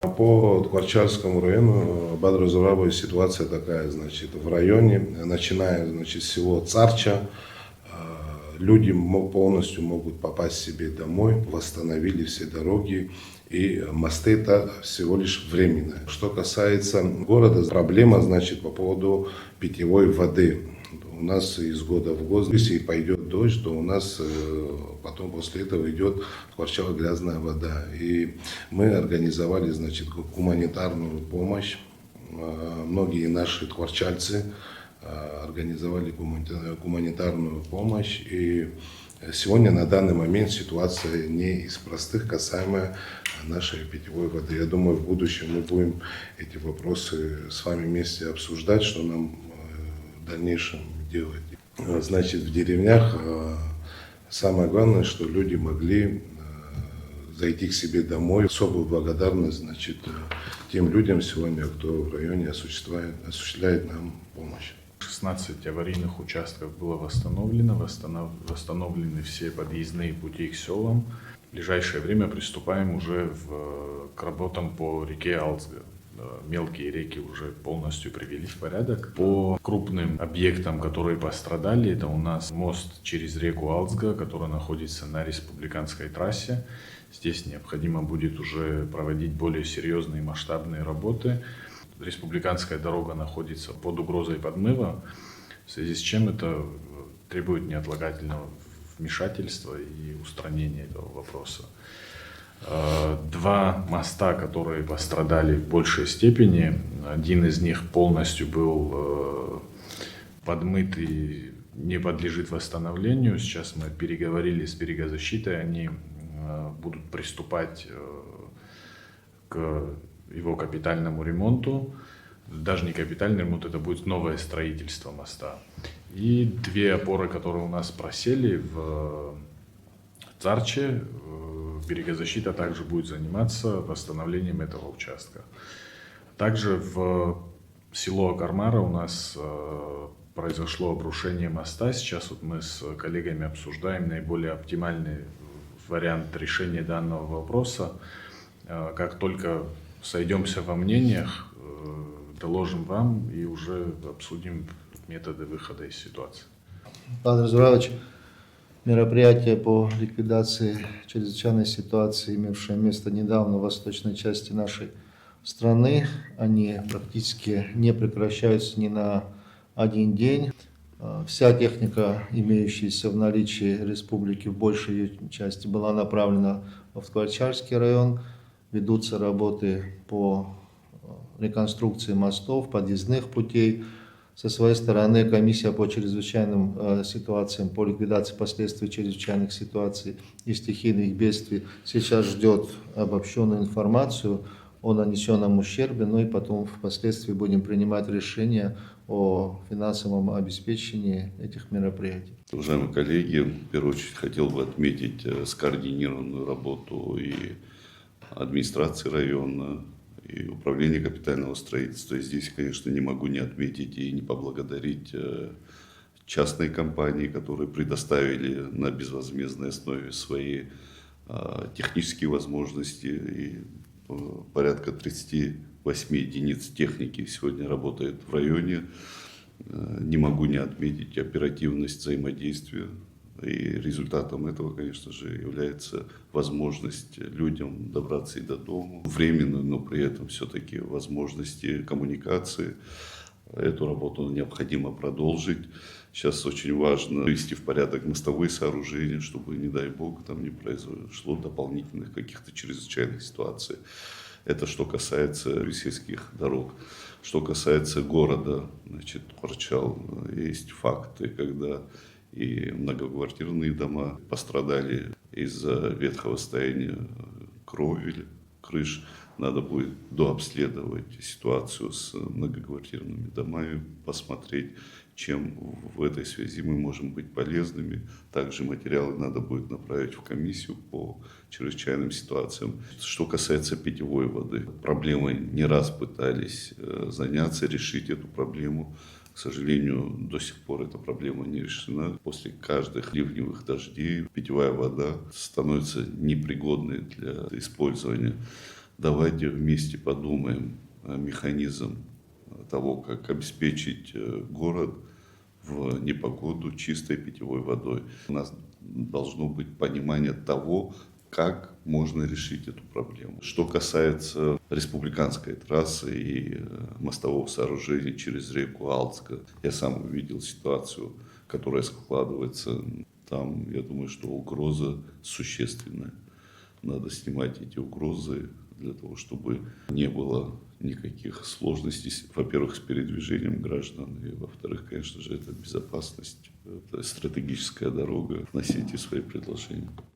По Тхварчальскому району Бадра-Зурабовой ситуация такая, значит, в районе, начиная, значит, с село Царча, люди полностью могут попасть себе домой, восстановили все дороги, и мосты это всего лишь временно. Что касается города, проблема, значит, по поводу питьевой воды. У нас из года в год, если пойдет дождь, то у нас потом после этого идет в Тхварчало грязная вода. И мы организовали, значит, гуманитарную помощь. Многие наши тхварчальцы организовали гуманитарную помощь. И сегодня на данный момент ситуация не из простых, касаемо нашей питьевой воды. Я думаю, в будущем мы будем эти вопросы с вами вместе обсуждать, что нам в дальнейшем делать. Значит, в деревнях самое главное, что люди могли зайти к себе домой. Особую благодарность, значит, тем людям сегодня, кто в районе осуществляет нам помощь. 16 аварийных участков было восстановлены все подъездные пути к селам. В ближайшее время приступаем уже к работам по реке Алзга. Мелкие реки уже полностью привели в порядок. По крупным объектам, которые пострадали, это у нас мост через реку Алзга, который находится на республиканской трассе. Здесь необходимо будет уже проводить более серьезные масштабные работы. Республиканская дорога находится под угрозой подмыва, в связи с чем это требует неотлагательного вмешательства и устранения этого вопроса. Два моста, которые пострадали в большей степени, один из них полностью был подмыт и не подлежит восстановлению. Сейчас мы переговорили с берегозащитой, они будут приступать к его капитальному ремонту. Даже не капитальный ремонт, это будет новое строительство моста. И две опоры, которые у нас просели в Царче, берегозащита также будет заниматься восстановлением этого участка. Также в село Акармара у нас произошло обрушение моста. Сейчас вот мы с коллегами обсуждаем наиболее оптимальный вариант решения данного вопроса. Как только сойдемся во мнениях, доложим вам и уже обсудим методы выхода из ситуации. Бадра Зурабович, мероприятия по ликвидации чрезвычайной ситуации, имевшие место недавно в восточной части нашей страны, они практически не прекращаются ни на один день. Вся техника, имеющаяся в наличии республики, в большей ее части была направлена в Тхварчальский район. Ведутся работы по реконструкции мостов, подъездных путей. Со своей стороны комиссия по чрезвычайным ситуациям, по ликвидации последствий чрезвычайных ситуаций и стихийных бедствий сейчас ждет обобщенную информацию о нанесенном ущербе, ну и потом впоследствии будем принимать решения о финансовом обеспечении этих мероприятий. Уважаемые коллеги, в первую очередь хотел бы отметить скоординированную работу и администрации района, и управления капитального строительства. И здесь, конечно, не могу не отметить и не поблагодарить частные компании, которые предоставили на безвозмездной основе свои технические возможности. И порядка 38 единиц техники сегодня работает в районе. Не могу не отметить оперативность взаимодействия. И результатом этого, конечно же, является возможность людям добраться и до дома. Временную, но при этом все-таки возможности коммуникации. Эту работу необходимо продолжить. Сейчас очень важно привести в порядок мостовые сооружения, чтобы, не дай бог, там не произошло дополнительных каких-то чрезвычайных ситуаций. Это что касается сельских дорог. Что касается города, значит, Тхварчал, есть факты, когда и многоквартирные дома пострадали из-за ветхого состояния кровель, крыш. Надо будет дообследовать ситуацию с многоквартирными домами, посмотреть, чем в этой связи мы можем быть полезными. Также материалы надо будет направить в комиссию по чрезвычайным ситуациям. Что касается питьевой воды, проблемой не раз пытались заняться, решить эту проблему. К сожалению, до сих пор эта проблема не решена. После каждых ливневых дождей питьевая вода становится непригодной для использования. давайте вместе подумаем механизм того, как обеспечить город в непогоду чистой питьевой водой. У нас должно быть понимание того, как можно решить эту проблему. Что касается республиканской трассы и мостового сооружения через реку Алтска, я сам увидел ситуацию, которая складывается там. Я думаю, что угроза существенная. Надо снимать эти угрозы для того, чтобы не было никаких сложностей, во-первых, с передвижением граждан, и, во-вторых, конечно же, это безопасность, это стратегическая дорога. Носите свои предложения.